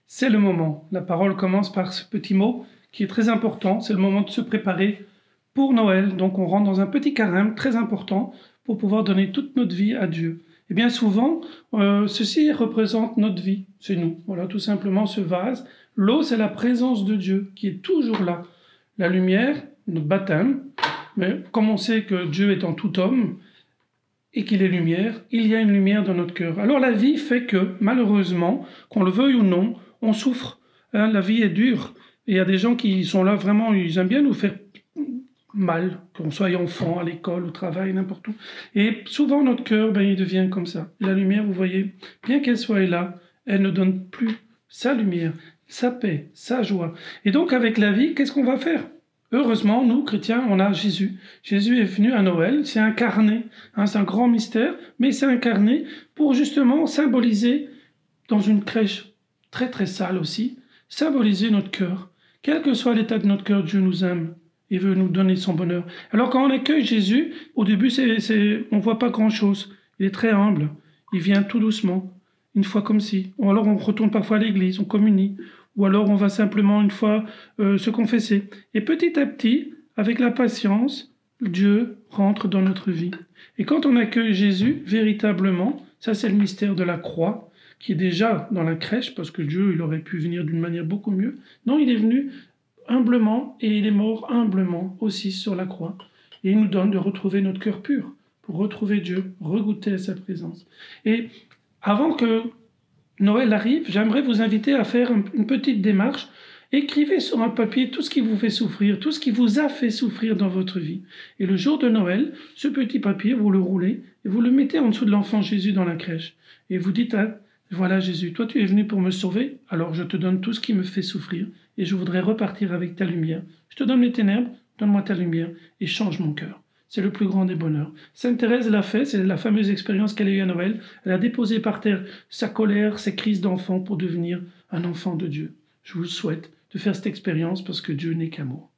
C'est le moment. La parole commence par ce petit mot qui est très important. C'est le moment de se préparer pour Noël. Donc on rentre dans un petit carême très important pour pouvoir donner toute notre vie à Dieu. Et bien souvent, ceci représente notre vie. C'est nous. Voilà, tout simplement ce vase. L'eau, c'est la présence de Dieu qui est toujours là. La lumière, notre baptême. Mais comme on sait que Dieu est en tout homme et qu'il est lumière, il y a une lumière dans notre cœur. Alors la vie fait que, malheureusement, qu'on le veuille ou non, on souffre. La vie est dure. Et il y a des gens qui sont là vraiment, ils aiment bien nous faire mal, qu'on soit enfant, à l'école, au travail, n'importe où. Et souvent notre cœur, il devient comme ça. Et la lumière, vous voyez, bien qu'elle soit là, elle ne donne plus sa lumière, sa paix, sa joie. Et donc avec la vie, qu'est-ce qu'on va faire ? Heureusement, nous, chrétiens, on a Jésus. Jésus est venu à Noël, c'est incarné, c'est un grand mystère, mais c'est incarné pour justement symboliser, dans une crèche très très sale aussi, symboliser notre cœur. Quel que soit l'état de notre cœur, Dieu nous aime et veut nous donner son bonheur. Alors quand on accueille Jésus, au début, on ne voit pas grand-chose. Il est très humble, il vient tout doucement, une fois comme si. Ou alors on retourne parfois à l'église, on communie. Ou alors on va simplement une fois se confesser. Et petit à petit, avec la patience, Dieu rentre dans notre vie. Et quand on accueille Jésus, véritablement, ça c'est le mystère de la croix, qui est déjà dans la crèche, parce que Dieu, il aurait pu venir d'une manière beaucoup mieux. Non, il est venu humblement, et il est mort humblement aussi sur la croix. Et il nous donne de retrouver notre cœur pur, pour retrouver Dieu, regoûter à sa présence. Et avant que Noël arrive, j'aimerais vous inviter à faire une petite démarche. Écrivez sur un papier tout ce qui vous fait souffrir, tout ce qui vous a fait souffrir dans votre vie. Et le jour de Noël, ce petit papier, vous le roulez et vous le mettez en dessous de l'enfant Jésus dans la crèche. Et vous dites, voilà Jésus, toi tu es venu pour me sauver, alors je te donne tout ce qui me fait souffrir et je voudrais repartir avec ta lumière. Je te donne les ténèbres, donne-moi ta lumière et change mon cœur. C'est le plus grand des bonheurs. Sainte Thérèse l'a fait, c'est la fameuse expérience qu'elle a eue à Noël. Elle a déposé par terre sa colère, ses crises d'enfant pour devenir un enfant de Dieu. Je vous souhaite de faire cette expérience parce que Dieu n'est qu'amour.